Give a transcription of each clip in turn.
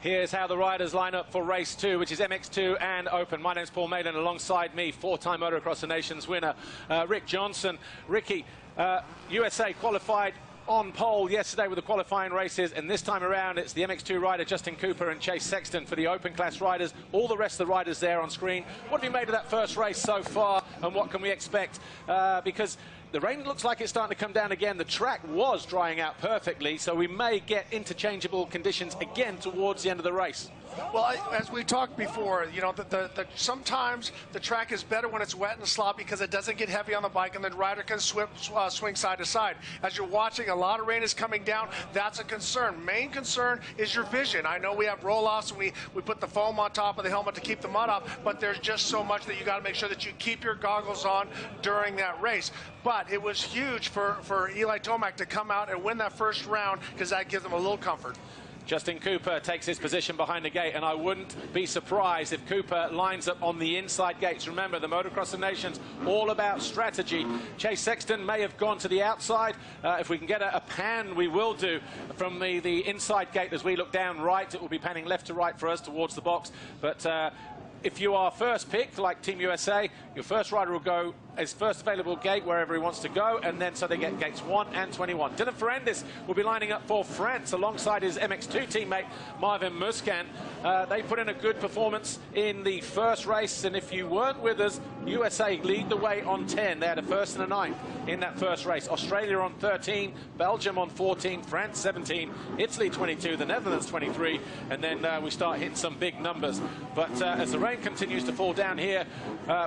Here's how the riders line up for race 2, which is MX2 and Open. My name's Paul Malin, alongside me, four-time Motocross of Nations winner, Rick Johnson. Ricky, USA qualified on pole yesterday with the qualifying races, and this time around it's the MX2 rider Justin Cooper and Chase Sexton for the Open class riders. All the rest of the riders there on screen. What have you made of that first race so far, and what can we expect? Because the rain looks like it's starting to come down again. The track was drying out perfectly, so we may get interchangeable conditions again towards the end of the race. Well, as we talked before, you know, sometimes the track is better when it's wet and sloppy because it doesn't get heavy on the bike and the rider can swing side to side. As you're watching, a lot of rain is coming down. That's a concern. Main concern is your vision. I know we have roll-offs and we put the foam on top of the helmet to keep the mud off, but there's just so much that you got to make sure that you keep your goggles on during that race. But it was huge for Eli Tomac to come out and win that first round because that gives them a little comfort. Justin Cooper takes his position behind the gate, and I wouldn't be surprised if Cooper lines up on the inside gates. Remember, the Motocross of Nations, all about strategy. Chase Sexton may have gone to the outside. If we can get a pan, we will do from the inside gate. As we look down right, it will be panning left to right for us towards the box. But if you are first picked, like Team USA, your first rider will go as first available gate wherever he wants to go, and then so they get gates 1 and 21. Dylan Ferrandis will be lining up for France alongside his MX2 teammate Marvin Musquin. They put in a good performance in the first race, and if you weren't with us, USA lead the way on 10. They had a first and a 9th in that first race. Australia on 13, Belgium on 14, France 17, Italy 22, the Netherlands 23, and then we start hitting some big numbers. But as the rain continues to fall down here,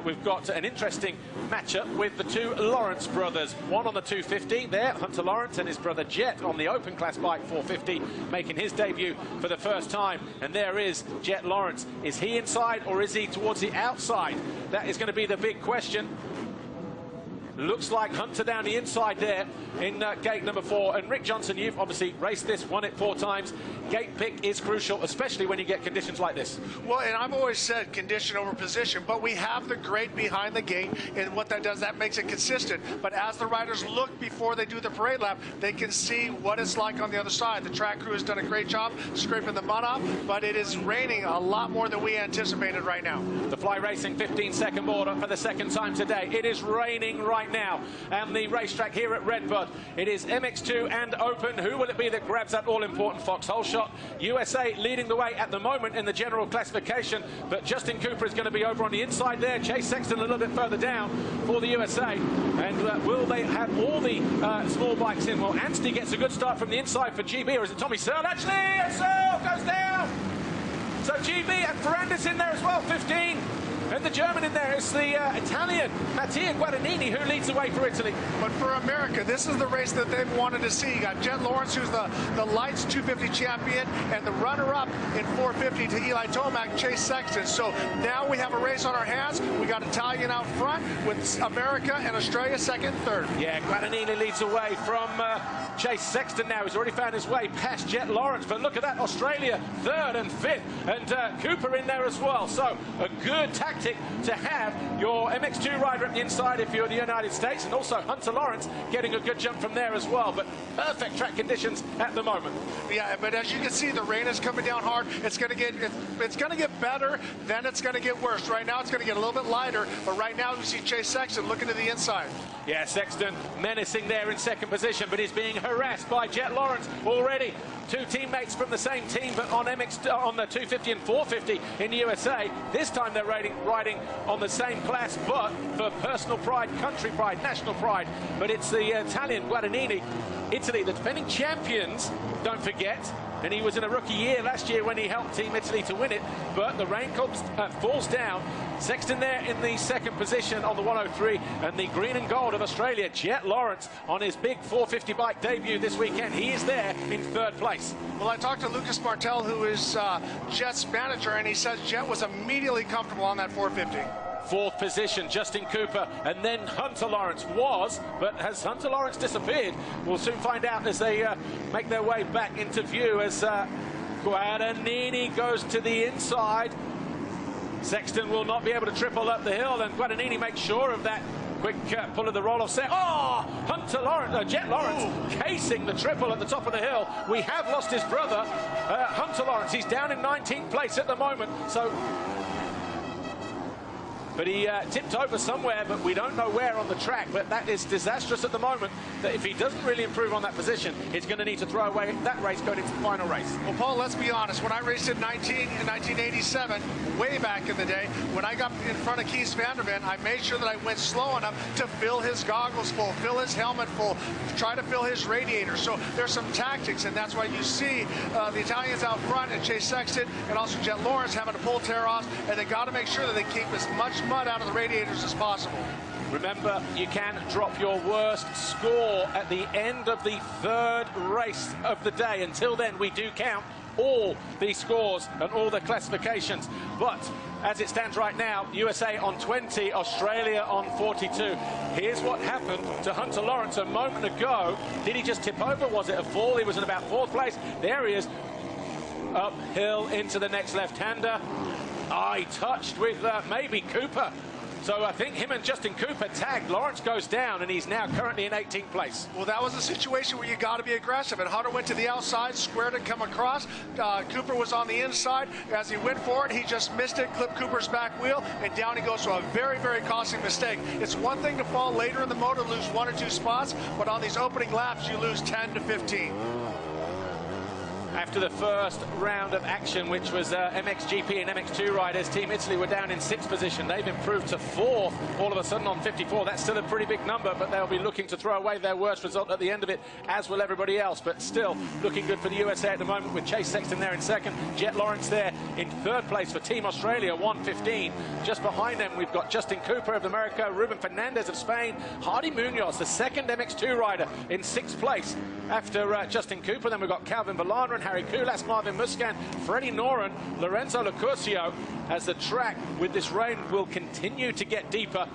we've got an interesting matchup with the two Lawrence brothers. One on the 250 there, Hunter Lawrence, and his brother Jet on the Open class bike 450, making his debut for the first time. And there is Jet Lawrence. Is he inside or is he towards the outside? That is going to be the big question. Looks like Hunter down the inside there in gate number 4. And Rick Johnson, you've obviously raced this, won it 4 times. Gate pick is crucial, especially when you get conditions like this. Well, and I've always said condition over position, but we have the grate behind the gate, and what that does, that makes it consistent. But as the riders look before they do the parade lap, they can see what it's like on the other side. The track crew has done a great job scraping the mud off, but it is raining a lot more than we anticipated right now. The Fly Racing 15-second border for the second time today. It is raining right now, and the racetrack here at RedBud. It is MX2 and Open. Who will it be that grabs that all-important foxhole shot? USA leading the way at the moment in the general classification, but Justin Cooper is going to be over on the inside there. Chase Sexton a little bit further down for the USA. And will they have all the small bikes in? Well, Anstey gets a good start from the inside for GB, or is it Tommy Searle? Actually, Searle goes down. So GB and Ferrandis in there as well, 15. And the German in there is the Italian, Mattia Guadagnini, who leads the way for Italy. But for America, this is the race that they've wanted to see. You got Jet Lawrence, who's the lights 250 champion, and the runner-up in 450 to Eli Tomac, Chase Sexton. So now we have a race on our hands. We got Italian out front with America and Australia second, third. Yeah, Guadagnini leads the way from Chase Sexton now. He's already found his way past Jet Lawrence. But look at that, Australia third and fifth, and Cooper in there as well. So a good tactic to have your MX2 rider at the inside if you're the United States, and also Hunter Lawrence getting a good jump from there as well. But perfect track conditions at the moment. Yeah, but as you can see, the rain is coming down hard. It's going to get better, then it's going to get worse. Right now, it's going to get a little bit lighter, but right now we see Chase Sexton looking to the inside. Yeah, Sexton menacing there in second position, but he's being harassed by Jet Lawrence already. Two teammates from the same team, but on on the 250 and 450 in the USA. This time they're riding on the same class, but for personal pride, country pride, national pride. But it's the Italian Guadagnini, Italy, the defending champions, don't forget. And he was in a rookie year last year when he helped Team Italy to win it. But the rain falls down. Sexton there in the second position on the 103. And the green and gold of Australia, Jet Lawrence, on his big 450 bike debut this weekend. He is there in third place. Well, I talked to Lucas Martel, who is Jet's manager, and he says Jet was immediately comfortable on that 450. Fourth position, Justin Cooper, and then Hunter Lawrence was, but has Hunter Lawrence disappeared? We'll soon find out as they make their way back into view as Guadagnini goes to the inside. Sexton will not be able to triple up the hill, and Guadagnini makes sure of that Quick pull of the roll-off set. Oh, Jet Lawrence casing the triple at the top of the hill. We have lost his brother, Hunter Lawrence. He's down in 19th place at the moment. But he tipped over somewhere, but we don't know where on the track. But that is disastrous at the moment, that if he doesn't really improve on that position, he's going to need to throw away that race going into the final race. Well, Paul, let's be honest. When I raced in 1987, way back in the day, when I got in front of Keith Vanderven, I made sure that I went slow enough to fill his goggles full, fill his helmet full, try to fill his radiator. So there's some tactics, and that's why you see the Italians out front and Chase Sexton and also Jet Lawrence having to pull tear-offs, and they got to make sure that they keep as much mud out of the radiators as possible. Remember, you can drop your worst score at the end of the third race of the day. Until then, we do count all the scores and all the classifications. But as it stands right now, USA on 20, Australia on 42. Here's what happened to Hunter Lawrence a moment ago. Did he just tip over? Was it a fall? He was in about fourth place. There he is, uphill into the next left-hander. He touched with maybe Cooper. So I think him and Justin Cooper tagged. Lawrence goes down, and he's now currently in 18th place. Well, that was a situation where you got to be aggressive. And Hunter went to the outside, squared it, come across. Cooper was on the inside. As he went for it, he just missed it, clipped Cooper's back wheel, and down he goes. So a very, very costly mistake. It's one thing to fall later in the motor, lose 1 or 2 spots, but on these opening laps, you lose 10 to 15. After the first round of action, which was MXGP and MX2 riders, Team Italy were down in 6th position. They've improved to 4th all of a sudden on 54. That's still a pretty big number, but they'll be looking to throw away their worst result at the end of it, as will everybody else. But still looking good for the USA at the moment, with Chase Sexton there in 2nd, Jet Lawrence there in 3rd place for Team Australia, 1:15. Just behind them, we've got Justin Cooper of America, Ruben Fernandez of Spain, Hardy Munoz, the 2nd MX2 rider, in 6th place after Justin Cooper. Then we've got Calvin Villana and Harry Kulas, Marvin Muscan, Freddie Noren, Lorenzo Locurcio, as the track with this rain will continue to get deeper.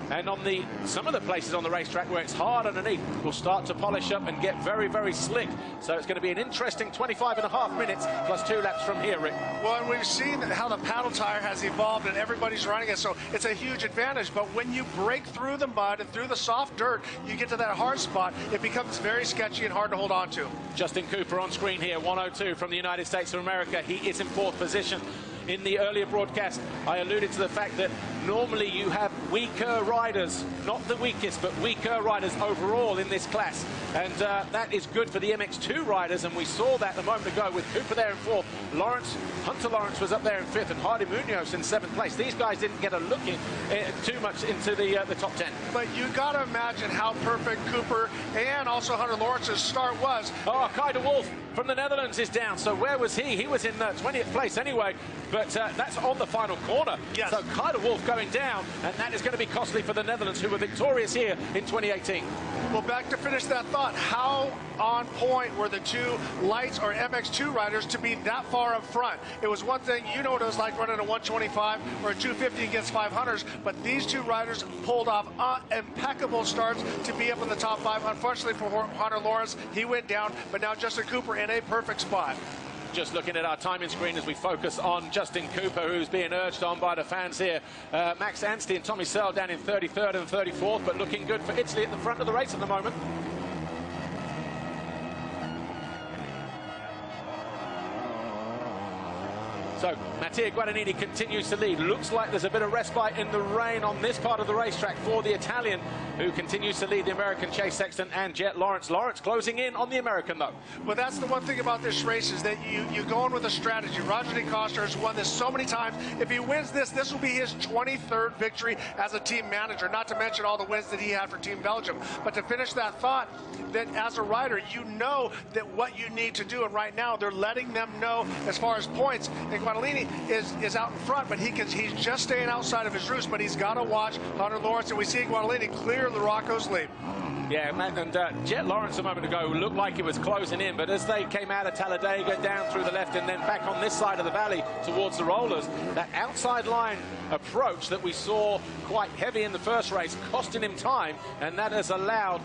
And on some of the places on the racetrack where it's hard underneath will start to polish up and get very, very slick. So it's going to be an interesting 25.5 minutes plus 2 laps from here, Rick. Well, and we've seen how the paddle tire has evolved and everybody's running it, so it's a huge advantage. But when you break through the mud and through the soft dirt, you get to that hard spot, it becomes very sketchy and hard to hold on to. Justin Cooper on screen here, 102 from the United States of America. He is in 4th position. In the earlier broadcast, I alluded to the fact that normally you have weaker riders, not the weakest, but weaker riders overall in this class. And that is good for the MX2 riders, and we saw that a moment ago with Cooper there in 4th. Hunter Lawrence was up there in 5th, and Hardy Munoz in 7th place. These guys didn't get a look in too much into the top 10. But you got to imagine how perfect Cooper and also Hunter Lawrence's start was. Oh, Kai de Wolf from the Netherlands is down. So where was he? He was in 20th place anyway, but that's on the final corner. Yes. So Kai de Wolf going down, and that is going to be costly for the Netherlands, who were victorious here in 2018. Well, back to finish that thought, how on point were the 2 lights or MX2 riders to be that far up front? It was one thing, you know what it was like running a 125 or a 250 against 500s, but these 2 riders pulled off impeccable starts to be up in the top 5. Unfortunately for Hunter Lawrence, he went down, but now Justin Cooper in a perfect spot. Just looking at our timing screen as we focus on Justin Cooper, who's being urged on by the fans here. Max Anstey and Tommy Searle down in 33rd and 34th, but looking good for Italy at the front of the race at the moment. So Mattia Guadagnini continues to lead. Looks like there's a bit of respite in the rain on this part of the racetrack for the Italian, who continues to lead the American, Chase Sexton and Jet Lawrence. Lawrence closing in on the American, though. Well, that's the one thing about this race, is that you go in with a strategy. Roger DeCoster has won this so many times. If he wins this will be his 23rd victory as a team manager, not to mention all the wins that he had for Team Belgium. But to finish that thought, that as a rider, you know that what you need to do, and right now they're letting them know as far as points. And Guadagnini is out in front, but he's just staying outside of his roost, but he's got to watch Hunter Lawrence, and we see Guadagnini clear the Rocco's lead. Yeah, and Jet Lawrence a moment ago looked like it was closing in, but as they came out of Talladega down through the left and then back on this side of the valley towards the rollers, that outside line approach that we saw quite heavy in the first race, costing him time, and that has allowed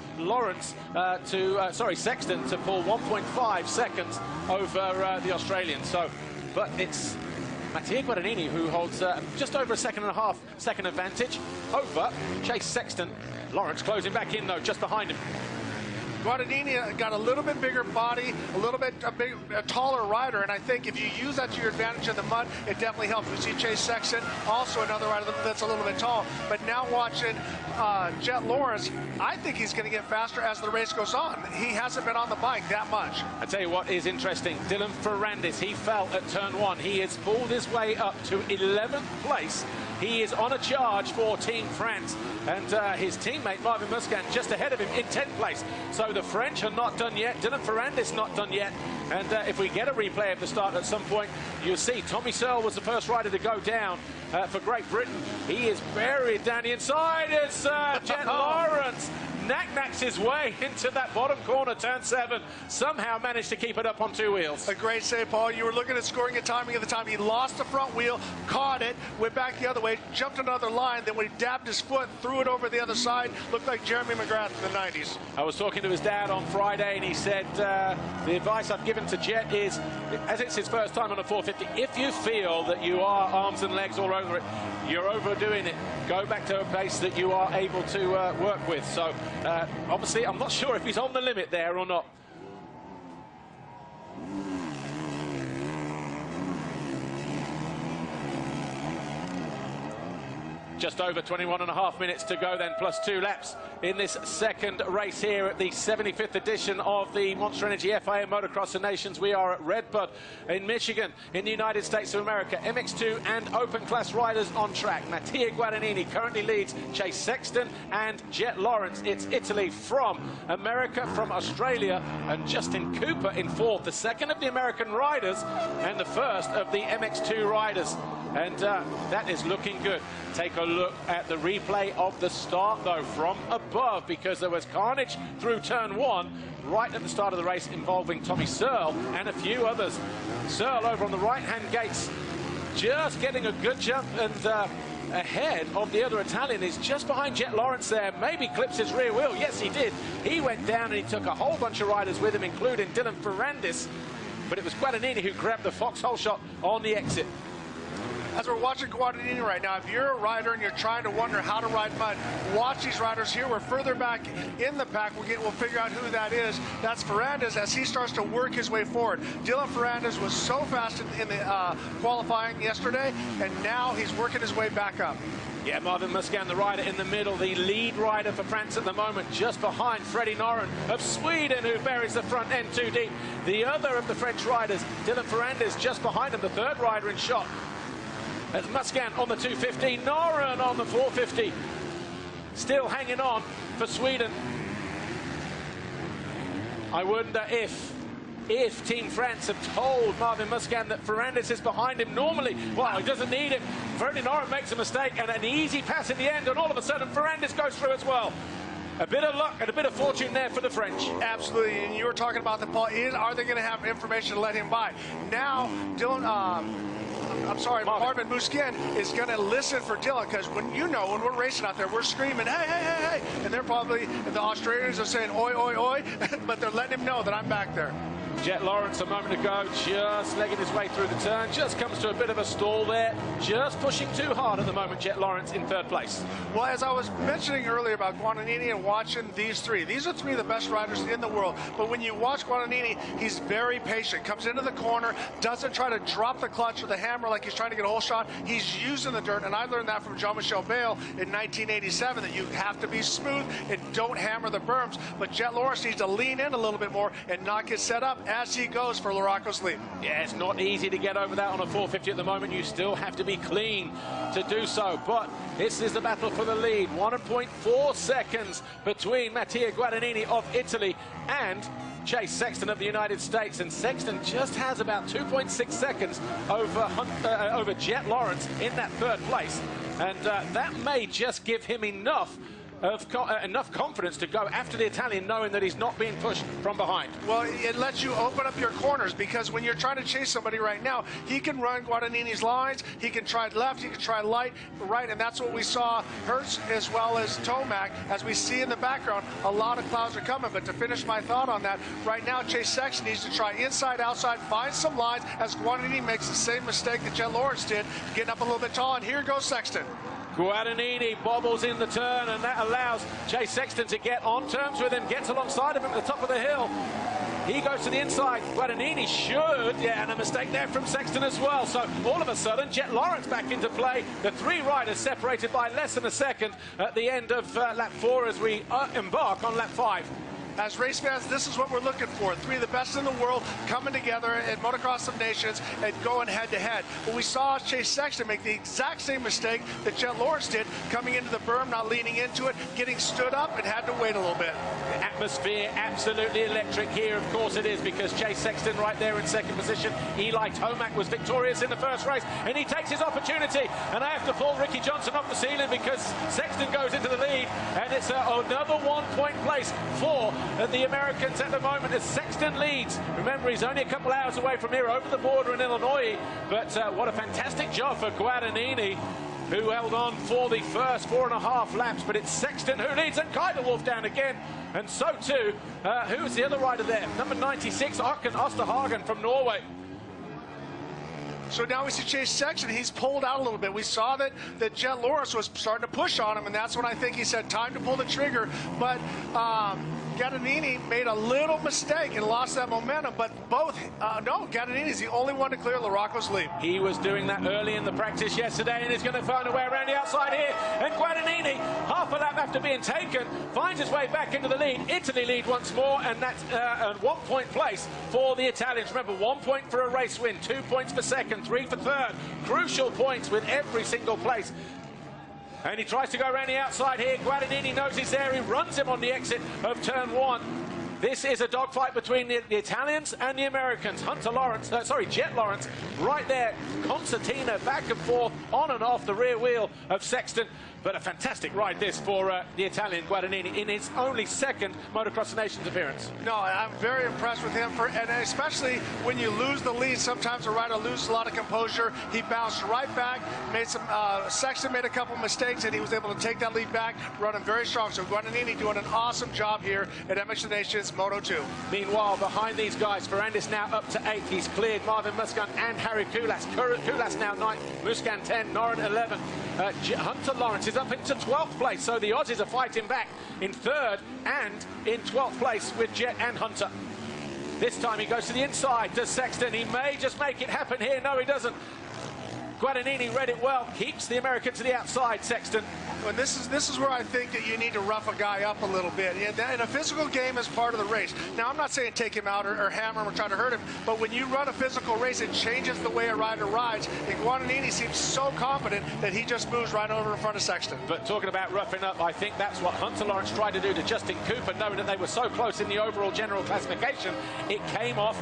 Sexton to pull 1.5 seconds over the Australian. So, but it's Mattia Guadagnini, who holds just over a second and a half second advantage over Chase Sexton. Lawrence closing back in, though, just behind him. Guadagnini got a little bit bigger body, a little bit a taller rider, and I think if you use that to your advantage in the mud, it definitely helps. We see Chase Sexton, also another rider that's a little bit tall, but now watching Jet Lawrence, I think he's going to get faster as the race goes on. He hasn't been on the bike that much. I tell you what is interesting, Dylan Ferrandis, he fell at turn 1. He has pulled his way up to 11th place. He is on a charge for Team France, and his teammate Marvin Musquin just ahead of him in 10th place. So the French are not done yet. Dylan Ferrandis not done yet. And if we get a replay of the start at some point, you'll see Tommy Searle was the first rider to go down for Great Britain. He is buried down the inside. It's Jet Lawrence. Knacks his way into that bottom corner, turn 7. Somehow managed to keep it up on 2 wheels. A great save, Paul. You were looking at scoring and timing at the time. He lost the front wheel, caught it, went back the other way, jumped another line, then when he dabbed his foot, threw it over the other side, looked like Jeremy McGrath in the 90s. I was talking to his dad on Friday, and he said, the advice I've given to Jet is, as it's his first time on a 450, if you feel that you are arms and legs all over it, you're overdoing it, go back to a pace that you are able to work with. So, obviously, I'm not sure if he's on the limit there or not. Just over 21.5 minutes to go then, plus 2 laps in this second race here at the 75th edition of the Monster Energy FIM Motocross of Nations. We are at RedBud in Michigan, in the United States of America. MX2 and open class riders on track. Mattia Guadagnini currently leads Chase Sexton and Jet Lawrence. It's Italy from America, from Australia, and Justin Cooper in 4th, the second of the American riders and the first of the MX2 riders. And that is looking good. Take a look at the replay of the start, though, from above, because there was carnage through turn 1 right at the start of the race involving Tommy Searle and a few others. Searle over on the right-hand gates, just getting a good jump, and ahead of the other Italian is just behind Jet Lawrence there. Maybe clips his rear wheel. Yes, he did. He went down and he took a whole bunch of riders with him, including Dylan Ferrandis. But it was Guadagnini who grabbed the foxhole shot on the exit. As we're watching Guadagnini right now, if you're a rider and you're trying to wonder how to ride mud, watch these riders here. We're further back in the pack. We'll figure out who that is. That's Ferrandis as he starts to work his way forward. Dylan Ferrandis was so fast in the qualifying yesterday, and now he's working his way back up. Yeah, Marvin Musquin, the rider in the middle, the lead rider for France at the moment, just behind Freddie Noren of Sweden, who buries the front end too deep. The other of the French riders, Dylan Ferrandis, just behind him, the third rider in shot. As Musquin on the 250, Noren on the 450. Still hanging on for Sweden. I wonder if Team France have told Marvin Musquin that Ferrandis is behind him normally. Well, he doesn't need him. Freddie Noren makes a mistake and an easy pass in the end, and all of a sudden Ferrandis goes through as well. A bit of luck and a bit of fortune there for the French. Absolutely, and you were talking about the Paul. Are they going to have information to let him by? Now, Marvin Musquin is going to listen for Dylan, because when we're racing out there, we're screaming, hey, hey, hey, hey, and they're probably, the Australians are saying, oi, oi, oi, but they're letting him know that I'm back there. Jet Lawrence a moment ago, just legging his way through the turn, just comes to a bit of a stall there, just pushing too hard at the moment. Jet Lawrence in 3rd place. Well, as I was mentioning earlier about Guadagnini and watching these are 3 of the best riders in the world, but when you watch Guadagnini, he's very patient, comes into the corner, doesn't try to drop the clutch or the hammer like he's trying to get a whole shot. He's using the dirt, and I learned that from Jean-Michel Bale in 1987, that you have to be smooth and don't hammer the berms, but Jet Lawrence needs to lean in a little bit more and not get set up as he goes for Larocco's lead. Yeah, it's not easy to get over that on a 450 at the moment. You still have to be clean to do so, but this is the battle for the lead. 1.4 seconds between Mattia Guadagnini of Italy and Chase Sexton of the United States, and Sexton just has about 2.6 seconds over Jet Lawrence in that 3rd place, and that may just give him enough of enough confidence to go after the Italian, knowing that he's not being pushed from behind. Well, it lets you open up your corners, because when you're trying to chase somebody right now, he can run Guadagnini's lines, he can try left, he can try right, and that's what we saw Hertz as well as Tomac. As we see in the background, a lot of clouds are coming, but to finish my thought on that, right now Chase Sexton needs to try inside, outside, find some lines, as Guadagnini makes the same mistake that Jet Lawrence did, getting up a little bit tall, and here goes Sexton. Guadagnini bobbles in the turn, and that allows Chase Sexton to get on terms with him, gets alongside of him at the top of the hill. He goes to the inside. Guadagnini should, and a mistake there from Sexton as well. So all of a sudden, Jet Lawrence back into play. The three riders separated by less than a second at the end of lap 4 as we embark on lap 5. As race fans, this is what we're looking for. Three of the best in the world coming together at Motocross of Nations and going head-to-head. But we saw Chase Sexton make the exact same mistake that Jet Lawrence did, coming into the berm, not leaning into it, getting stood up, and had to wait a little bit. The atmosphere absolutely electric here. Of course it is, because Chase Sexton right there in second position. Eli Tomac was victorious in the first race, and he takes his opportunity. And I have to pull Ricky Johnson off the ceiling, because Sexton goes into the lead, and it's another 1-point place for the Americans at the moment as Sexton leads. Remember, he's only a couple hours away from here over the border in Illinois, but what a fantastic job for Guadagnini, who held on for the first 4.5 laps. But it's Sexton who leads, and Kaiderwolf down again, and so too, who's the other rider there? Number 96, Åken Osterhagen from Norway. So now we see Chase Sexton. He's pulled out a little bit. We saw that Jet Lawrence was starting to push on him, and that's when I think he said time to pull the trigger. But Guadagnini made a little mistake and lost that momentum. But Guadagnini's the only one to clear LaRocco's lead. He was doing that early in the practice yesterday, and he's going to find a way around the outside here. And Guadagnini, half a lap after being taken, finds his way back into the lead. Italy lead once more, and that's a 1-point place for the Italians. Remember, 1 point for a race win, 2 points for second, 3 for third. Crucial points with every single place. And he tries to go around the outside here. Guadagnini knows he's there. He runs him on the exit of turn 1. This is a dogfight between the Italians and the Americans. Jet Lawrence right there. Concertina back and forth, on and off the rear wheel of Sexton. But a fantastic ride this for the Italian Guadagnini in his only second Motocross of Nations appearance. No, I'm very impressed with him, and especially when you lose the lead, sometimes a rider loses a lot of composure. He bounced right back, Sexton made a couple mistakes, and he was able to take that lead back, running very strong. So Guadagnini doing an awesome job here at MX2 Nations Moto 2. Meanwhile, behind these guys, Ferrandis now up to 8. He's cleared Marvin Muscan and Harry Kulas. Kulas now 9th, Muscan 10, Noren 11. Hunter Lawrence is up into 12th place, so the Aussies are fighting back in 3rd and in 12th place with Jet and Hunter. This time he goes to the inside to Sexton. He may just make it happen here. No, he doesn't. Guadagnini read it well, keeps the American to the outside, Sexton. And this is where I think that you need to rough a guy up a little bit. And a physical game is part of the race. Now, I'm not saying take him out or hammer him or try to hurt him, but when you run a physical race, it changes the way a rider rides. And Guadagnini seems so confident that he just moves right over in front of Sexton. But talking about roughing up, I think that's what Hunter Lawrence tried to do to Justin Cooper, knowing that they were so close in the overall general classification. It came off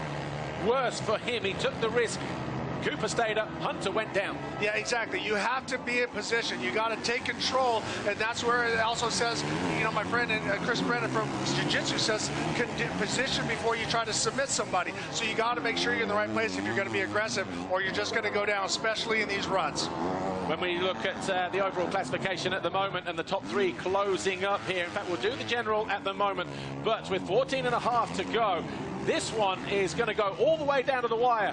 worse for him. He took the risk. Cooper stayed up, Hunter went down. Yeah, exactly. You have to be in position. You got to take control, and that's where it also says, you know, my friend Chris Brennan from Jiu-Jitsu says, position before you try to submit somebody. So you got to make sure you're in the right place if you're going to be aggressive, or you're just going to go down, especially in these runs. When we look at the overall classification at the moment and the top 3 closing up here, in fact, we'll do the general at the moment, but with 14.5 to go, this one is going to go all the way down to the wire.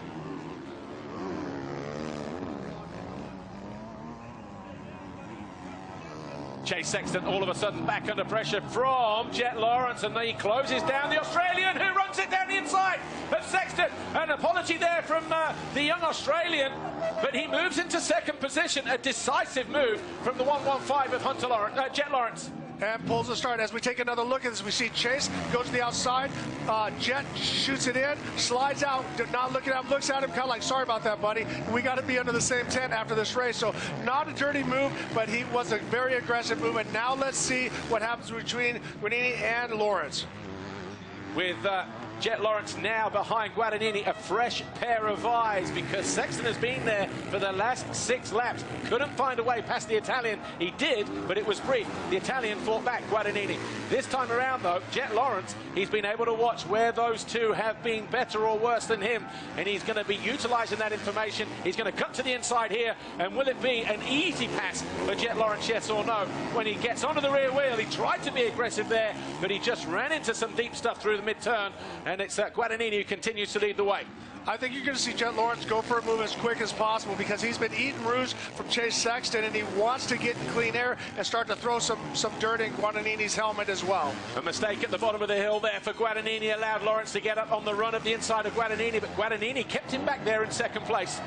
Chase Sexton all of a sudden back under pressure from Jet Lawrence, and then he closes down the Australian, who runs it down the inside of Sexton. An apology there from the young Australian, but he moves into second position. A decisive move from the 115 of Jet Lawrence. And pulls the start. As we take another look at this, we see Chase go to the outside. Jet shoots it in, slides out, not looking at him, looks at him, kind of like, sorry about that, buddy. We got to be under the same tent after this race. So not a dirty move, but he was a very aggressive move. And now let's see what happens between Guadagnini and Lawrence. With Jet Lawrence now behind Guadagnini, a fresh pair of eyes, because Sexton has been there for the last 6 laps. Couldn't find a way past the Italian. He did, but it was brief. The Italian fought back, Guadagnini. This time around, though, Jet Lawrence, he's been able to watch where those two have been better or worse than him, and he's going to be utilising that information. He's going to cut to the inside here, and will it be an easy pass for Jet Lawrence, yes or no? When he gets onto the rear wheel, he tried to be aggressive there, but he just ran into some deep stuff through the mid-turn, and it's Guadagnini who continues to lead the way. I think you're going to see Jet Lawrence go for a move as quick as possible because he's been eating rouge from Chase Sexton, and he wants to get in clean air and start to throw some dirt in Guadagnini's helmet as well. A mistake at the bottom of the hill there for Guadagnini allowed Lawrence to get up on the run of the inside of Guadagnini, but Guadagnini kept him back there in second place.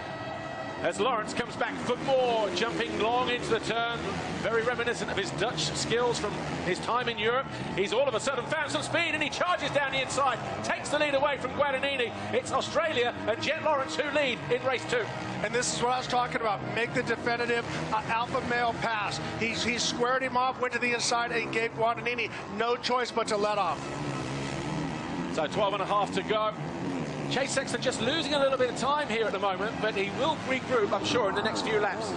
As Lawrence comes back for more, jumping long into the turn, very reminiscent of his Dutch skills from his time in Europe. He's all of a sudden found some speed, and he charges down the inside, takes the lead away from Guadagnini. It's Australia and Jet Lawrence who lead in race 2. And this is what I was talking about. Make the definitive alpha male pass. He squared him off, went to the inside, and gave Guadagnini no choice but to let off. So 12.5 to go. Chase Sexton just losing a little bit of time here at the moment, but he will regroup, I'm sure, in the next few laps.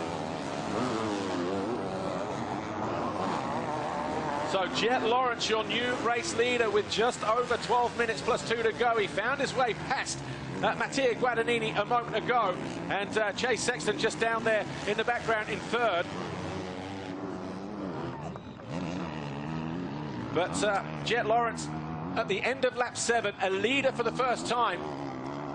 So Jet Lawrence, your new race leader, with just over 12 minutes plus 2 to go. He found his way past Mattia Guadagnini a moment ago, and Chase Sexton just down there in the background in third. But Jet Lawrence, at the end of lap 7, a leader for the first time.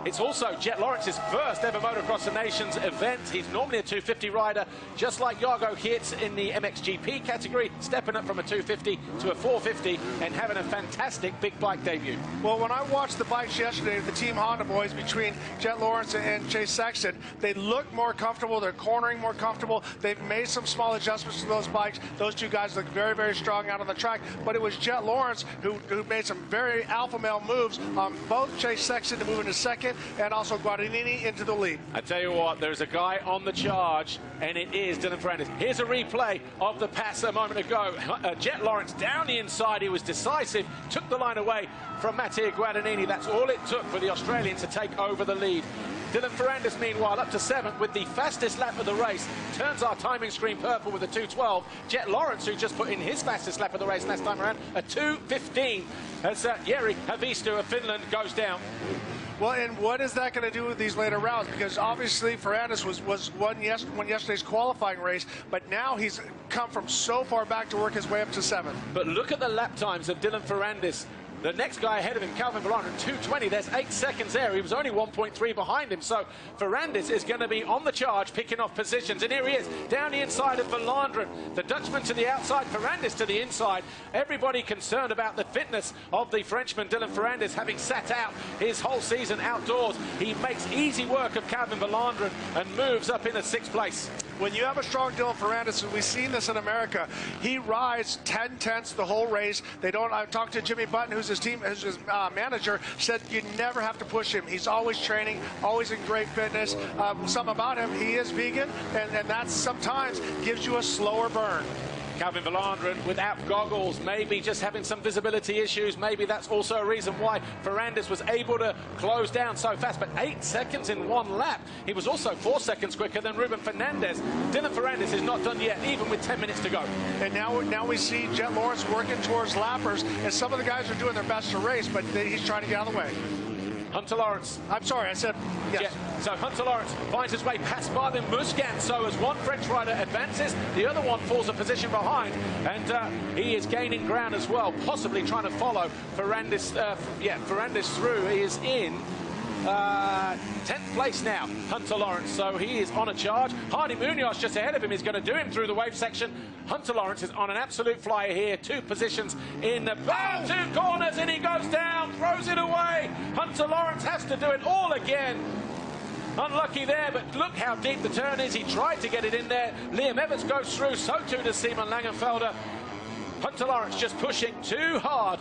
It's also Jet Lawrence's first ever Motocross of Nations event. He's normally a 250 rider, just like Jago Geerts in the MXGP category, stepping up from a 250 to a 450 and having a fantastic big bike debut. Well, when I watched the bikes yesterday, the Team Honda boys between Jet Lawrence and Chase Sexton, they look more comfortable. They're cornering more comfortable. They've made some small adjustments to those bikes. Those two guys look very, very strong out on the track. But it was Jet Lawrence who made some very alpha male moves on both Chase Sexton to move into second, and also Guadagnini into the lead. I tell you what, there's a guy on the charge, and it is Dylan Ferrandis. Here's a replay of the pass a moment ago. Jet Lawrence down the inside. He was decisive, took the line away from Mattia Guadagnini. That's all it took for the Australian to take over the lead. Dylan Ferrandis, meanwhile, up to 7th with the fastest lap of the race. Turns our timing screen purple with a 2:12. Jet Lawrence, who just put in his fastest lap of the race last time around, a 2:15. As Jari Haavisto of Finland goes down. Well, and what is that going to do with these later rounds? Because obviously Ferrandis won yesterday's qualifying race, but now he's come from so far back to work his way up to 7th. But look at the lap times of Dylan Ferrandis. The next guy ahead of him, Calvin Volandren, 2:20. There's 8 seconds there. He was only 1.3 behind him. So Ferrandis is going to be on the charge, picking off positions. And here he is, down the inside of Volandren. The Dutchman to the outside, Ferrandis to the inside. Everybody concerned about the fitness of the Frenchman, Dylan Ferrandis, having sat out his whole season outdoors. He makes easy work of Calvin Volandren and moves up in the 6th place. When you have a strong Dylan Ferrandis, and we've seen this in America, he rides 10/10 the whole race. They don't. I talked to Jimmy Button, who's his manager, said you never have to push him. He's always training, always in great fitness. Something about him, he is vegan, and that sometimes gives you a slower burn. Calvin Volandren without goggles, maybe just having some visibility issues. Maybe that's also a reason why Ferrandis was able to close down so fast. But 8 seconds in 1 lap. He was also 4 seconds quicker than Ruben Fernandez. Dylan Ferrandis is not done yet, even with 10 minutes to go. And now we see Jet Lawrence working towards lappers, and some of the guys are doing their best to race, but he's trying to get out of the way. Hunter Lawrence. I'm sorry, I said yes. Yeah. So Hunter Lawrence finds his way past Marvin Musquin. So as one French rider advances, the other one falls a position behind, and he is gaining ground as well, possibly trying to follow Ferrandis. Ferrandis through. He is in 10th place now, Hunter Lawrence. So he is on a charge. Hardy Munoz just ahead of him is going to do him through the wave section. Hunter Lawrence is on an absolute flyer here. 2 positions in the 2 corners, and he goes down, throws it away. Hunter Lawrence has to do it all again. Unlucky there, but look how deep the turn is. He tried to get it in there. Liam Evans goes through, so too does Simon Langenfelder. Hunter Lawrence just pushing too hard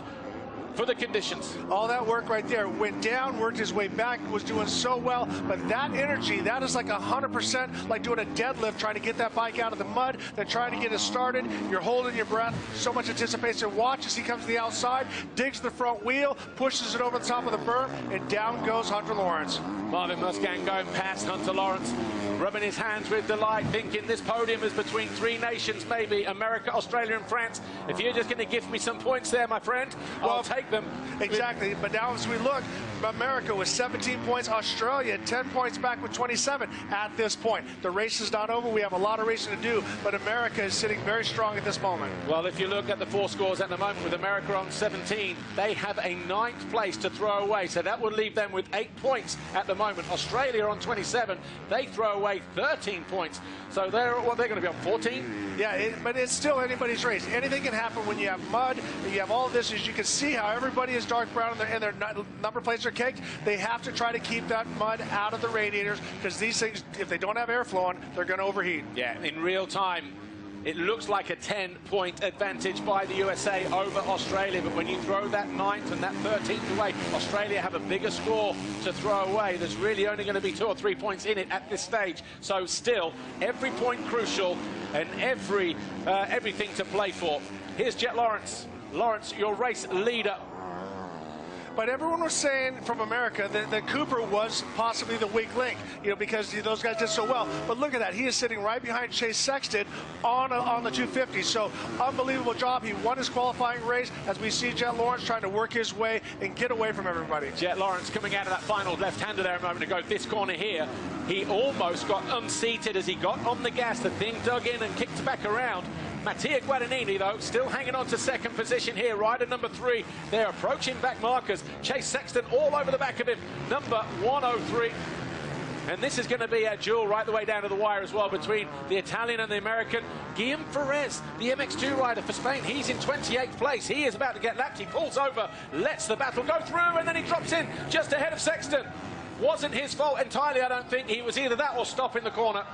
for the conditions. All that work right there. Went down, worked his way back, was doing so well. But that energy, that is like 100% like doing a deadlift, trying to get that bike out of the mud, then trying to get it started. You're holding your breath. So much anticipation. Watch as he comes to the outside, digs the front wheel, pushes it over the top of the berm, and down goes Hunter Lawrence. Marvin Musquin going past Hunter Lawrence, rubbing his hands with delight, thinking this podium is between three nations, maybe America, Australia, and France. If you're just going to give me some points there, my friend, I'll take them. Exactly. But now as we look, America with 17 points, Australia 10 points back with 27 at this point. The race is not over. We have a lot of racing to do, but America is sitting very strong at this moment. Well, if you look at the four scores at the moment, with America on 17, they have a 9th place to throw away, so that would leave them with 8 points at the moment. Australia on 27, they throw away 13 points, so they're going to be on 14. Yeah, but it's still anybody's race. Anything can happen when you have mud, and you have all this. As you can see how everybody is dark brown and their number plates are caked. They have to try to keep that mud out of the radiators, because these things, if they don't have airflow on, they're going to overheat. Yeah, in real time, it looks like a 10-point advantage by the USA over Australia, but when you throw that 9th and that 13th away, Australia have a bigger score to throw away. There's really only going to be 2 or 3 points in it at this stage. So still, every point crucial and everything to play for. Here's Jet Lawrence. Lawrence, your race leader. But everyone was saying from America that Cooper was possibly the weak link, you know, because those guys did so well. But look at that. He is sitting right behind Chase Sexton on the 250. So unbelievable job. He won his qualifying race as we see Jet Lawrence trying to work his way and get away from everybody. Jet Lawrence coming out of that final left-hander there a moment ago. This corner here, he almost got unseated as he got on the gas. The thing dug in and kicked back around. Mattia Guadagnini, though, still hanging on to second position here. Rider number 3, they're approaching back markers. Chase Sexton all over the back of him, number 103. And this is going to be a duel right the way down to the wire as well between the Italian and the American. Guillaume Ferrez, the MX2 rider for Spain, he's in 28th place. He is about to get lapped. He pulls over, lets the battle go through, and then he drops in just ahead of Sexton. Wasn't his fault entirely, I don't think. He was either that or stop in the corner.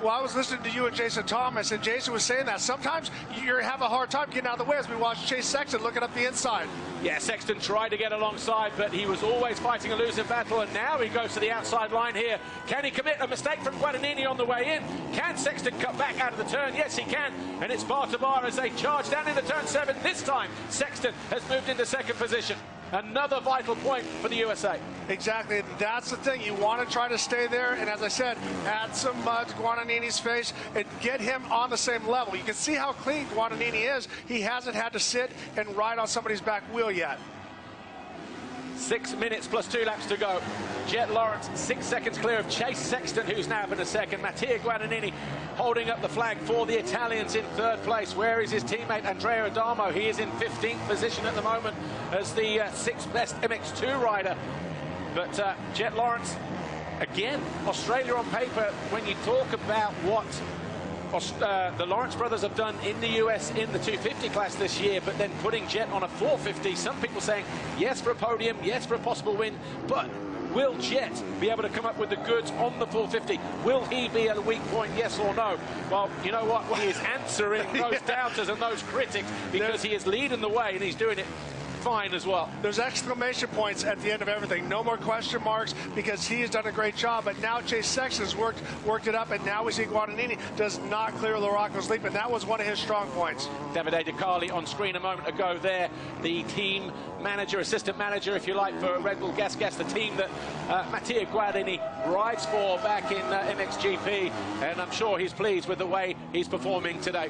Well, I was listening to you and Jason Thomas, and Jason was saying that sometimes you have a hard time getting out of the way as we watch Chase Sexton looking up the inside. Yeah, Sexton tried to get alongside, but he was always fighting a losing battle, and now he goes to the outside line here. Can he commit a mistake from Guadagnini on the way in? Can Sexton cut back out of the turn? Yes, he can, and it's bar to bar as they charge down into turn 7. This time, Sexton has moved into second position. Another vital point for the USA. Exactly. That's the thing. You want to try to stay there, and as I said, add some mud to Guadagnini's face and get him on the same level. You can see how clean Guadagnini is. He hasn't had to sit and ride on somebody's back wheel yet. 6 minutes plus 2 laps to go. Jet Lawrence 6 seconds clear of Chase Sexton, who's now in a second. Mattia Guadagnini holding up the flag for the Italians in 3rd place. Where is his teammate Andrea Adamo? He is in 15th position at the moment as the 6th best MX2 rider. But Jet Lawrence, again, Australia on paper, when you talk about what the Lawrence brothers have done in the US in the 250 class this year, but then putting Jet on a 450. Some people saying yes for a podium, yes for a possible win, but will Jet be able to come up with the goods on the 450? Will he be a weak point, yes or no? Well, you know what? He is answering those doubters and those critics, because he is leading the way and he's doing it fine as well. There's exclamation points at the end of everything. No more question marks, because he has done a great job. But now Chase Sexton's worked it up, and now we see Guadagnini does not clear Larocco's leap, and that was one of his strong points. Davide De Carli on screen a moment ago there, the team manager, assistant manager, if you like, for Red Bull Gas, the team that Mattia Guadagnini rides for back in MXGP, and I'm sure he's pleased with the way he's performing today.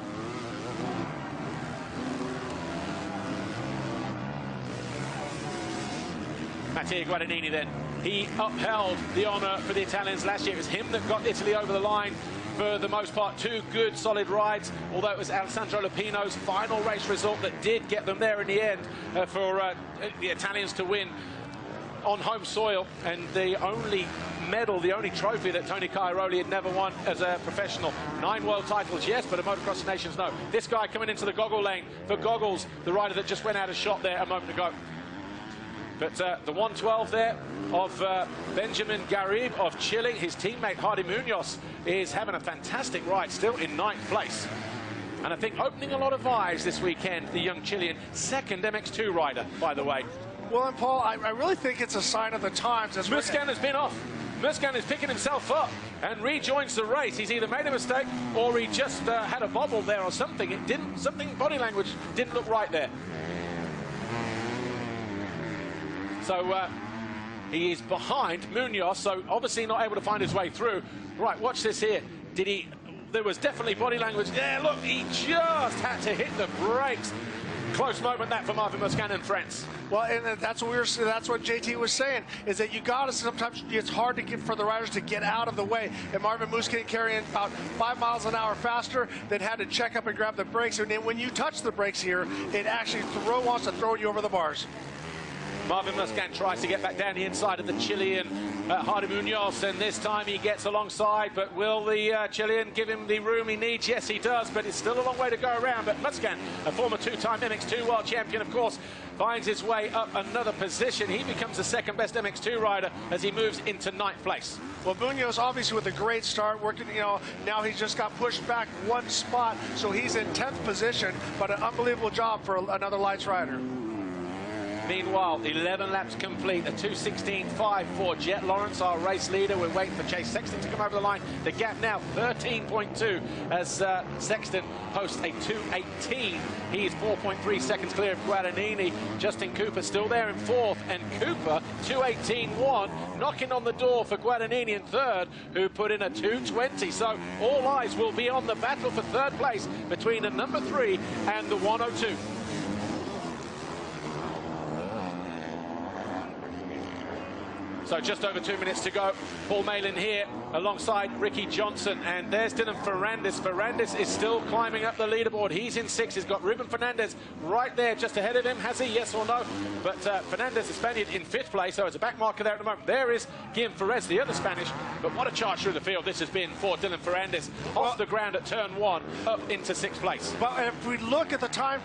Mattia Guadagnini then, he upheld the honour for the Italians last year. It was him that got Italy over the line for the most part. 2 good, solid rides, although it was Alessandro Lupino's final race result that did get them there in the end for the Italians to win on home soil, and the only medal, the only trophy that Tony Cairoli had never won as a professional. 9 world titles, yes, but a Motocross of Nations, no. This guy coming into the goggle lane for Goggles, the rider that just went out of shot there a moment ago. But the 112 there of Benjamin Garib of Chile, his teammate Hardy Munoz is having a fantastic ride, still in 9th place. And I think opening a lot of eyes this weekend, the young Chilean, 2nd MX2 rider, by the way. Well, and Paul, I really think it's a sign of the times. Buchanan has been off. Buchanan is picking himself up and rejoins the race. He's either made a mistake or he just had a bobble there or something. It didn't, something body language didn't look right there. So he is behind Munoz, so obviously not able to find his way through. Right, watch this here. Did he? There was definitely body language. Yeah, look, he just had to hit the brakes. Close moment that for Marvin Buchanan and friends. Well, and that's what that's what JT was saying, is that you got to sometimes, it's hard to get for the riders to get out of the way. And Marvin Buchanan carrying about 5 miles an hour faster, then had to check up and grab the brakes. And then when you touch the brakes here, it actually wants to throw you over the bars. Marvin Buchanan tries to get back down the inside of the Chilean Hardy Munoz, and this time he gets alongside, but will the Chilean give him the room he needs? Yes, he does, but it's still a long way to go around. But Buchanan, a former two-time MX2 world champion, of course, finds his way up another position. He becomes the second best MX2 rider as he moves into 9th place. Well, Munoz obviously with a great start, working, now he's just got pushed back one spot, so he's in 10th position, but an unbelievable job for another lights rider. Meanwhile, 11 laps complete, a 2:16.5 for Jet Lawrence, our race leader. We're waiting for Chase Sexton to come over the line. The gap now 13.2 as Sexton posts a 2:18. He is 4.3 seconds clear of Guadagnini. Justin Cooper still there in 4th, and Cooper 2:18.1, knocking on the door for Guadagnini in 3rd, who put in a 2:20. So all eyes will be on the battle for 3rd place between the number 3 and the 102. So just over 2 minutes to go. Paul Malin here alongside Ricky Johnson. And there's Dylan Ferrandis. Ferrandis is still climbing up the leaderboard. He's in 6th. He's got Ruben Fernandez right there just ahead of him. Has he? Yes or no? But Fernandez is Spaniard in 5th place. So it's a back marker there at the moment. There is Guillem Ferrez, the other Spanish. But what a charge through the field this has been for Dylan Ferrandis. Off the ground at turn 1, up into 6th place. But if we look at the time,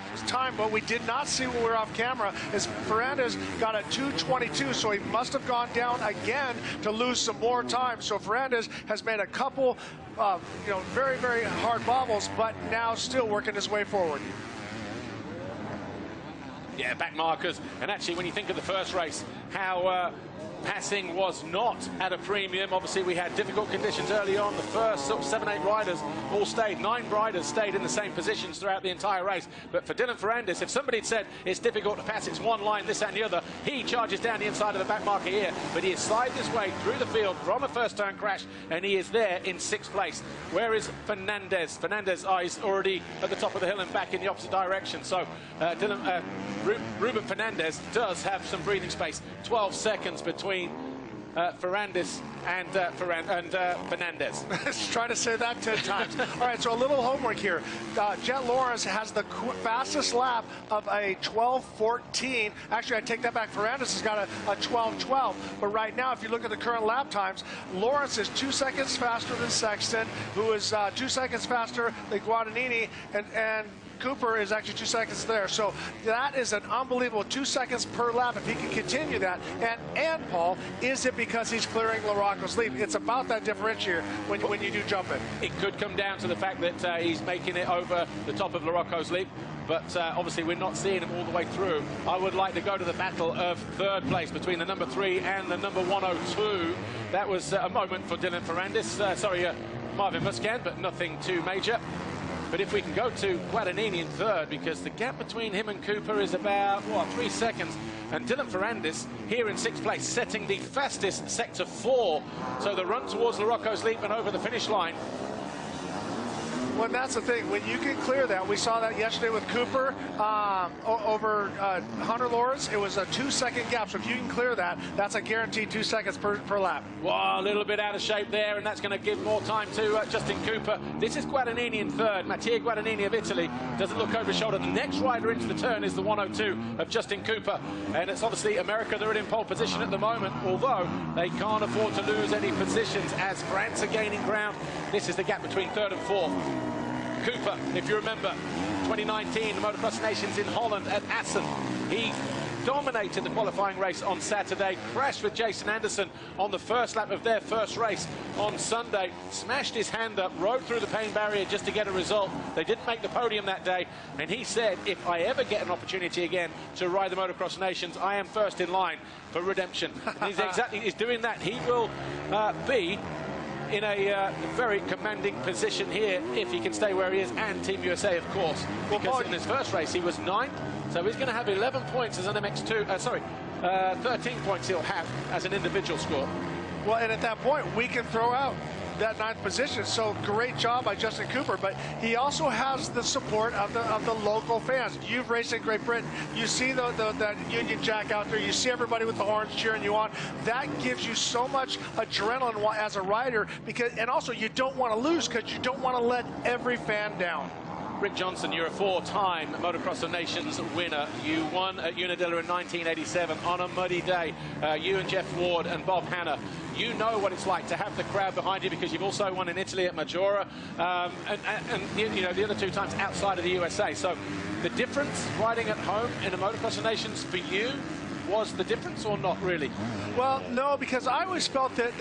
what we did not see when we were off camera is Ferrandis got a 2:22. So he must have gone down again to lose some more time. So Ferrandis has made a couple very, very hard bobbles, but now still working his way forward. Yeah, back markers. And actually, when you think of the first race, how passing was not at a premium. Obviously, we had difficult conditions early on. The first sort of 7-8 riders all stayed. 9 riders stayed in the same positions throughout the entire race. But for Dylan Ferrandis, if somebody had said it's difficult to pass, it's one line, this, that, and the other, he charges down the inside of the back marker here. But he has slid his way through the field from a first-turn crash, and he is there in 6th place. Where is Fernandez? Fernandez is already at the top of the hill and back in the opposite direction. So Ruben Fernandez does have some breathing space. 12 seconds between Ferrandis and Fernandez. Trying to say that 10 times. All right, so a little homework here. Jet Lawrence has the fastest lap of a 12:14. Actually, I take that back. Ferrandis has got a 12:12. But right now, if you look at the current lap times, Lawrence is 2 seconds faster than Sexton, who is 2 seconds faster than Guadagnini, and Cooper is actually 2 seconds there. So that is an unbelievable 2 seconds per lap if he can continue that. And Paul, is it because he's clearing LaRocco's lead? It's about that differentiator when you do jump it. It could come down to the fact that he's making it over the top of LaRocco's lead. But obviously we're not seeing him all the way through. I would like to go to the battle of 3rd place between the number 3 and the number 102. That was a moment for Dylan Ferrandis. Marvin Buchanan, but nothing too major. But if we can go to Guadagnini in 3rd, because the gap between him and Cooper is about, 3 seconds. And Dylan Ferrandis here in 6th place, setting the fastest sector 4. So the run towards LaRocco's leap and over the finish line. Well, that's the thing. When you can clear that, we saw that yesterday with Cooper over Hunter Lawrence. It was a 2-second gap. So if you can clear that, that's a guaranteed 2 seconds per lap. Wow, a little bit out of shape there, and that's going to give more time to Justin Cooper. This is Guadagnini in 3rd. Mattia Guadagnini of Italy doesn't look over his shoulder. The next rider into the turn is the 102 of Justin Cooper. And it's obviously America that are in pole position at the moment, although they can't afford to lose any positions as France are gaining ground. This is the gap between 3rd and 4th. Cooper, if you remember, 2019, the Motocross Nations in Holland at Assen. He dominated the qualifying race on Saturday, crashed with Jason Anderson on the first lap of their first race on Sunday, smashed his hand up, rode through the pain barrier just to get a result. They didn't make the podium that day, and he said, if I ever get an opportunity again to ride the Motocross Nations, I am first in line for redemption. And he's doing that. He will be in a very commanding position here if he can stay where he is, and Team USA, of course, because in his first race he was 9th, so he's going to have 11 points as an MX2, 13 points he'll have as an individual score. Well, and at that point, we can throw out that 9th position. So great job by Justin Cooper, but he also has the support of the local fans. You've raced in Great Britain. You see that Union Jack out there. You see everybody with the horns cheering you on. That gives you so much adrenaline as a rider, and also you don't want to lose because you don't want to let every fan down. Rick Johnson, you're a 4-time Motocross of Nations winner. You won at Unadilla in 1987 on a muddy day. You and Jeff Ward and Bob Hanna, you know what it's like to have the crowd behind you, because you've also won in Italy at Maggiora, and you know, the other 2 times outside of the USA. So the difference riding at home in a Motocross of Nations for you, was the difference or not really? Well, no, because I always felt that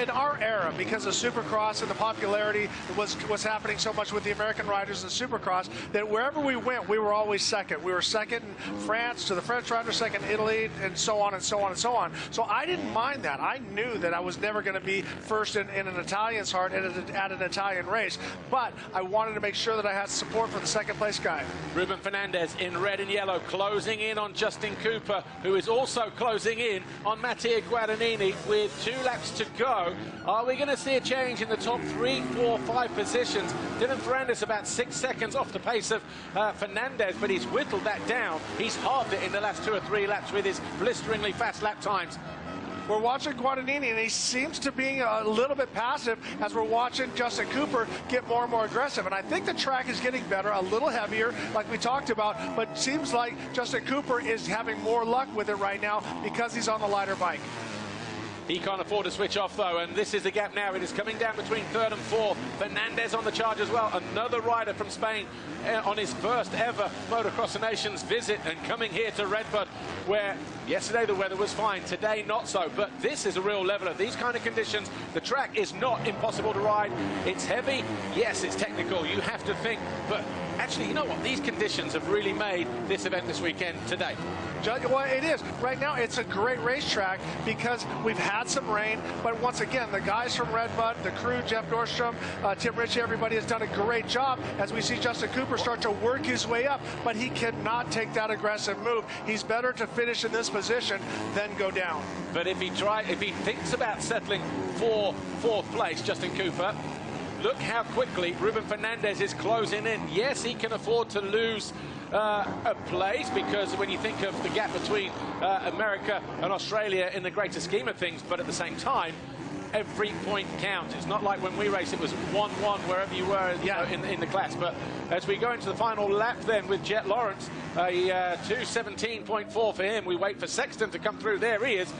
in our era, because of Supercross and the popularity was happening so much with the American riders in Supercross, that wherever we went, we were always second. We were second in France to the French riders, second in Italy, and so on and so on and so on. So I didn't mind that. I knew that I was never going to be first in an Italian's heart at an Italian race, but I wanted to make sure that I had support for the second place guy. Ruben Fernandez in red and yellow, closing in on Justin Cooper, who is also closing in on Mattia Guadagnini with 2 laps to go. Are we going to see a change in the top 3, 4, 5 positions? Dylan Ferrandis about 6 seconds off the pace of Fernandez, but he's whittled that down. He's halved it in the last 2 or 3 laps with his blisteringly fast lap times. We're watching Guadagnini, and he seems to be a little bit passive as we're watching Justin Cooper get more and more aggressive. And I think the track is getting better, a little heavier, like we talked about, but it seems like Justin Cooper is having more luck with it right now because he's on the lighter bike. He can't afford to switch off, though, and this is the gap now. It is coming down between 3rd and 4th. Fernandez on the charge as well. Another rider from Spain on his first ever Motocross of Nations visit, and coming here to RedBud, where yesterday the weather was fine, today not so. But this is a real leveler. These kind of conditions, the track is not impossible to ride. It's heavy. Yes, it's technical. You have to think. But actually, you know what? These conditions have really made this event this weekend today. Well, it is. Right now, it's a great racetrack because we've had some rain, but once again, the guys from RedBud, the crew, Jeff Nordstrom, Tim Ritchie, everybody has done a great job as we see Justin Cooper start to work his way up, but he cannot take that aggressive move. He's better to finish in this position than go down. But if he thinks about settling for 4th place, Justin Cooper, look how quickly Ruben Fernandez is closing in. Yes, he can afford to lose a place, because when you think of the gap between America and Australia in the greater scheme of things, but at the same time, every point counts. It's not like when we race it was 1-1 wherever you were in the class. But as we go into the final lap then with Jet Lawrence, a 2:17.4 for him. We wait for Sexton to come through. There he is.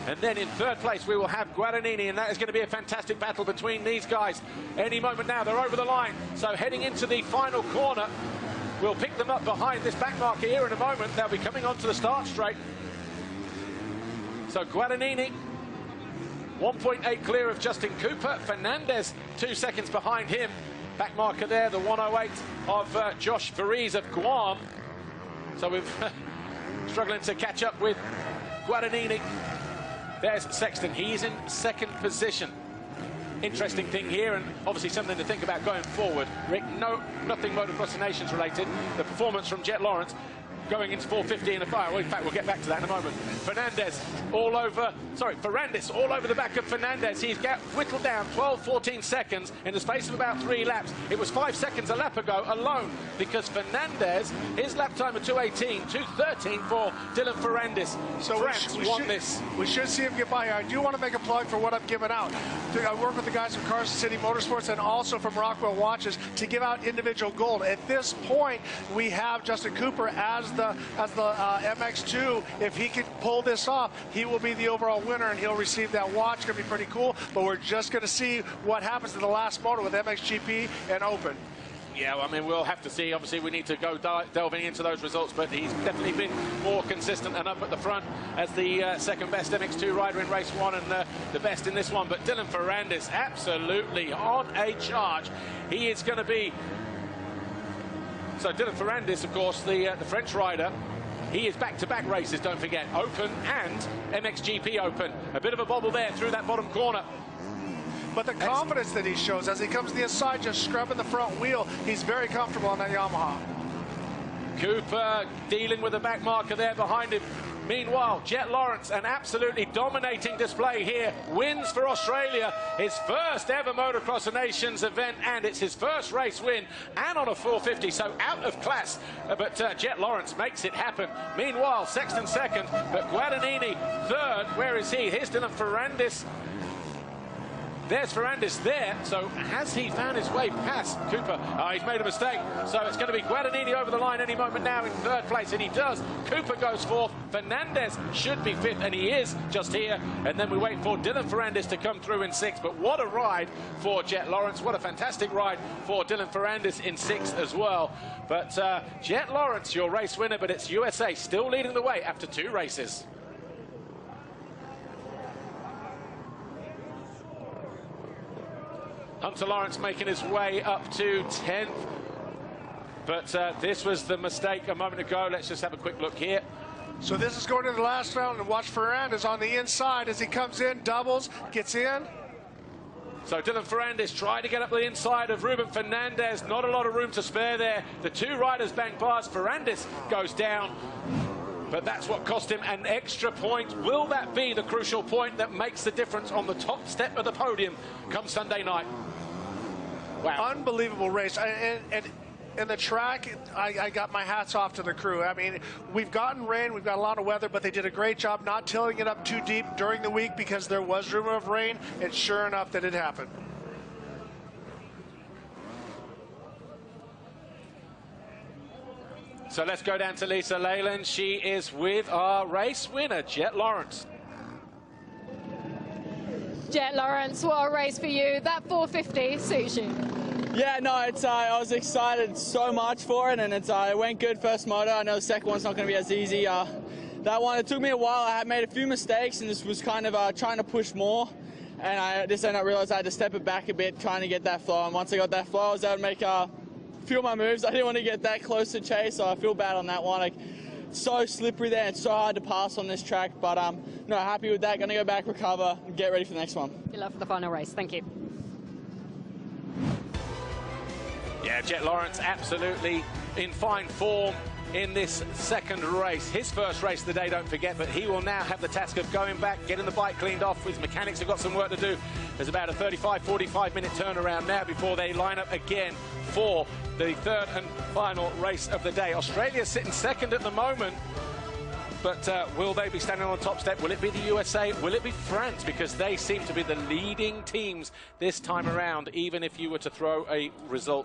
And then in 3rd place, we will have Guadagnini, and that is going to be a fantastic battle between these guys. Any moment now, they're over the line. So heading into the final corner, we'll pick them up behind this back marker here in a moment. They'll be coming onto the start straight. So Guadagnini, 1.8 clear of Justin Cooper. Fernandez, 2 seconds behind him. Back marker there, the 1:08 of Josh Varese of Guam. So we've struggling to catch up with Guadagnini. There's Sexton. He's in 2nd position. Interesting thing here, and obviously something to think about going forward. Rick, nothing Motocross of Nations related. The performance from Jet Lawrence going into 4:50 in a fire. Well, in fact, we'll get back to that in a moment. Ferrandis all over the back of Fernandez. He's whittled down 12-14 seconds in the space of about 3 laps. It was 5 seconds a lap ago alone, because Fernandez, his lap time of 2:18, 2:13 for Dylan Ferrandis. So we should see him get by here. I do want to make a plug for what I've given out. I work with the guys from Carson City Motorsports and also from Rockwell Watches to give out individual gold. At this point, we have Justin Cooper as the MX2. If he can pull this off, he will be the overall winner, and he'll receive that watch. It's going to be pretty cool, but we're just going to see what happens in the last moto with MXGP and Open. Yeah, well, I mean, we'll have to see. Obviously, we need to go delving into those results, but he's definitely been more consistent and up at the front as the second best MX2 rider in race one and the best in this one. But Dylan Ferrandis absolutely on a charge. He is going to be... So Dylan Ferrandis, of course, the French rider, he is back-to-back races, don't forget, Open and MXGP Open. A bit of a bobble there through that bottom corner. But the confidence that he shows as he comes to the inside, just scrubbing the front wheel, he's very comfortable on that Yamaha. Cooper dealing with the back marker there behind him. Meanwhile, Jet Lawrence, an absolutely dominating display here, wins for Australia, his first ever Motocross of Nations event, and it's his first race win, and on a 450, so out of class. But Jet Lawrence makes it happen. Meanwhile, Sexton second, but Guadagnini third. Where is he? Here's Dylan Ferrandis. There's Ferrandis there, so has he found his way past Cooper? Oh, he's made a mistake, so it's going to be Guadagnini over the line any moment now in third place, and he does. Cooper goes fourth, Fernandez should be fifth, and he is just here, and then we wait for Dylan Ferrandis to come through in sixth. But what a ride for Jet Lawrence, what a fantastic ride for Dylan Ferrandis in sixth as well. But Jet Lawrence, your race winner, but it's USA still leading the way after 2 races. Hunter Lawrence making his way up to 10th. But this was the mistake a moment ago. Let's just have a quick look here. So this is going to the last round, and watch Ferrandis on the inside as he comes in, doubles, gets in. So Dylan Ferrandis tried to get up the inside of Ruben Fernandez. Not a lot of room to spare there. The 2 riders bang past. Ferrandis goes down. But that's what cost him an extra point. Will that be the crucial point that makes the difference on the top step of the podium come Sunday night? Wow. Unbelievable race. And the track, I got my hats off to the crew. I mean, we've gotten rain, we've got a lot of weather, but they did a great job not tilling it up too deep during the week because there was rumor of rain, and sure enough that it happened. So let's go down to Lisa Leyland. She is with our race winner, Jet Lawrence. Jet Lawrence, what a race for you. That 450 suits you. Yeah, no, I was excited so much for it, and it went good first moto. I know the second one's not going to be as easy. That one, it took me a while. I had made a few mistakes and just was kind of trying to push more. And I just ended up realizing I had to step it back a bit, trying to get that flow. And once I got that flow, I was able to make a few of my moves. I didn't want to get that close to Chase, so I feel bad on that one. It's so slippery there. It's so hard to pass on this track. But no, happy with that. Going to go back, recover, and get ready for the next one. Good luck for the final race. Thank you. Yeah, Jet Lawrence absolutely in fine form in this second race. His first race of the day, don't forget, but he will now have the task of going back, getting the bike cleaned off. His mechanics have got some work to do. There's about a 35-45 minute turnaround now before they line up again for the third and final race of the day. Australia's sitting second at the moment, but will they be standing on the top step? Will it be the USA? Will it be France? Because they seem to be the leading teams this time around, even if you were to throw a result